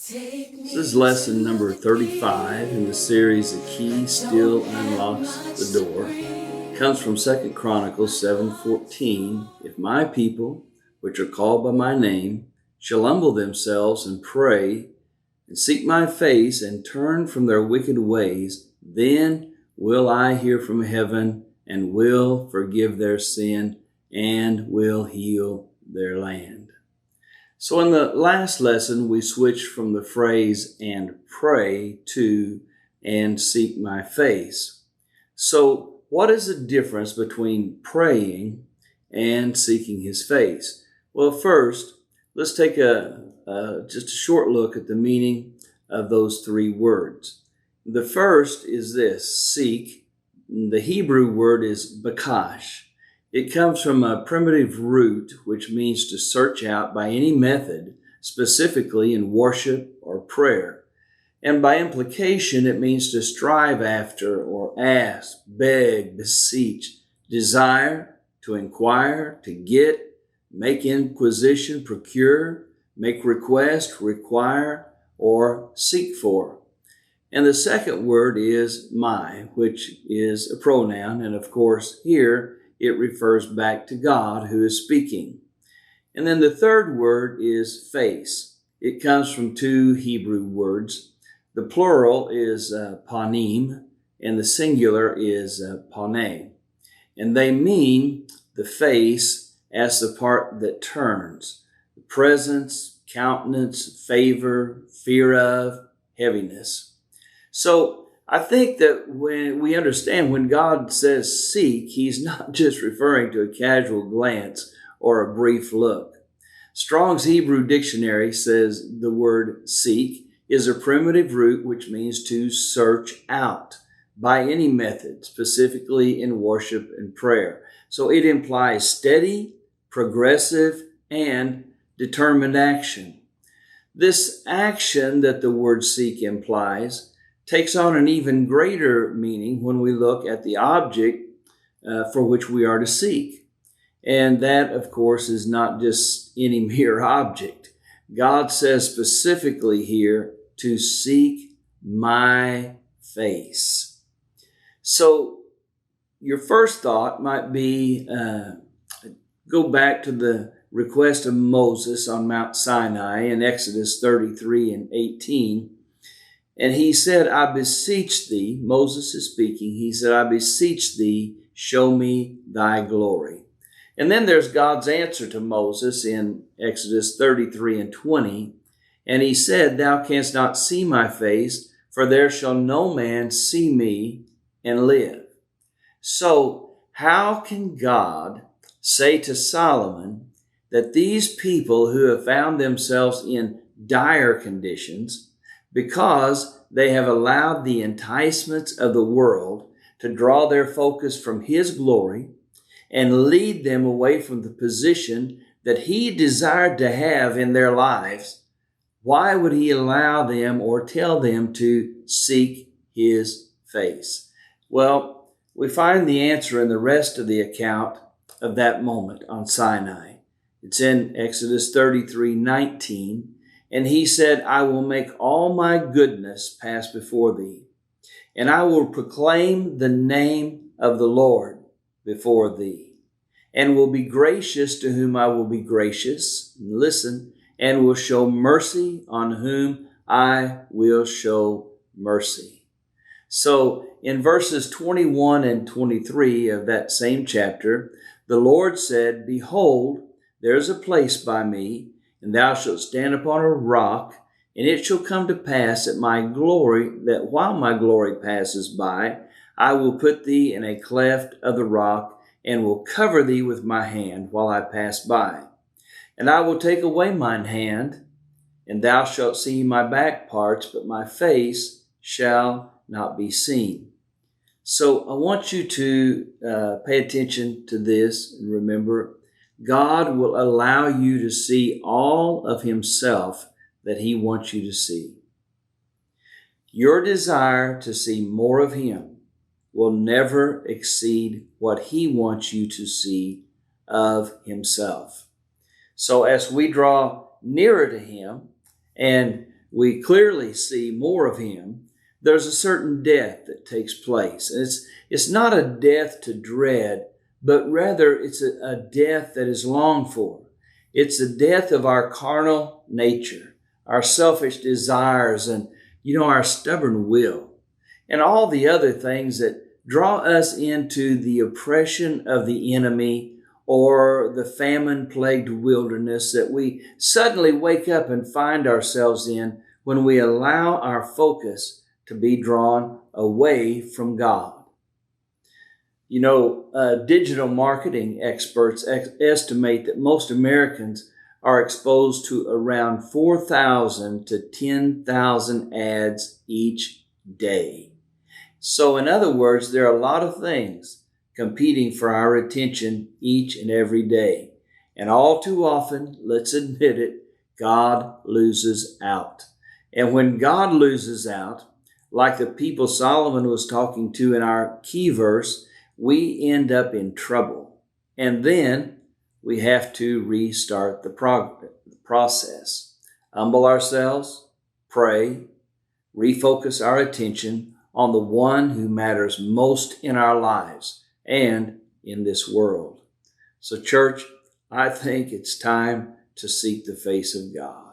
This is lesson number 35 in the series The Key Still Unlocks the Door. It comes from 2 Chronicles 7:14. If my people, which are called by my name, shall humble themselves and pray and seek my face and turn from their wicked ways, then will I hear from heaven and will forgive their sin and will heal their land. So in the last lesson, we switched from the phrase "and pray" to "and seek my face." So what is the difference between praying and seeking his face? Well, first, let's take just a short look at the meaning of those three words. The first is this: seek. The Hebrew word is bakash. It comes from a primitive root which means to search out by any method, specifically in worship or prayer. And by implication, it means to strive after or ask, beg, beseech, desire, to inquire, to get, make inquisition, procure, make request, require, or seek for. And the second word is my, which is a pronoun, and of course here it refers back to God who is speaking. And then the third word is face. It comes from two Hebrew words. The plural is panim, and the singular is pane. And they mean the face as the part that turns, the presence, countenance, favor, fear of, heaviness. So I think that when we understand when God says seek, he's not just referring to a casual glance or a brief look. Strong's Hebrew Dictionary says the word seek is a primitive root which means to search out by any method, specifically in worship and prayer. So it implies steady, progressive, and determined action. This action that the word seek implies takes on an even greater meaning when we look at the object for which we are to seek. And that, of course, is not just any mere object. God says specifically here to seek my face. So your first thought might be go back to the request of Moses on Mount Sinai in Exodus 33 and 18. And he said, I beseech thee, Moses is speaking, he said, I beseech thee, show me thy glory. And then there's God's answer to Moses in Exodus 33 and 20. And he said, thou canst not see my face, for there shall no man see me and live. So how can God say to Solomon that these people who have found themselves in dire conditions, because they have allowed the enticements of the world to draw their focus from his glory and lead them away from the position that he desired to have in their lives, why would he allow them or tell them to seek his face? Well, we find the answer in the rest of the account of that moment on Sinai. It's in Exodus 33:19. And he said, I will make all my goodness pass before thee, and I will proclaim the name of the Lord before thee, and will be gracious to whom I will be gracious. Listen, and will show mercy on whom I will show mercy. So in verses 21 and 23 of that same chapter, the Lord said, behold, there is a place by me, and thou shalt stand upon a rock, and it shall come to pass that while my glory passes by, I will put thee in a cleft of the rock, and will cover thee with my hand while I pass by. And I will take away mine hand, and thou shalt see my back parts, but my face shall not be seen. So I want you to pay attention to this and remember, God will allow you to see all of himself that he wants you to see. Your desire to see more of him will never exceed what he wants you to see of himself. So as we draw nearer to him and we clearly see more of him, there's a certain death that takes place. And it's not a death to dread, but rather it's a death that is longed for. It's the death of our carnal nature, our selfish desires, and, our stubborn will, and all the other things that draw us into the oppression of the enemy or the famine-plagued wilderness that we suddenly wake up and find ourselves in when we allow our focus to be drawn away from God. Digital marketing experts estimate that most Americans are exposed to around 4,000 to 10,000 ads each day. So in other words, there are a lot of things competing for our attention each and every day. And all too often, let's admit it, God loses out. And when God loses out, like the people Solomon was talking to in our key verse, we end up in trouble. And then we have to restart the process. Humble ourselves, pray, refocus our attention on the one who matters most in our lives and in this world. So, church, I think it's time to seek the face of God.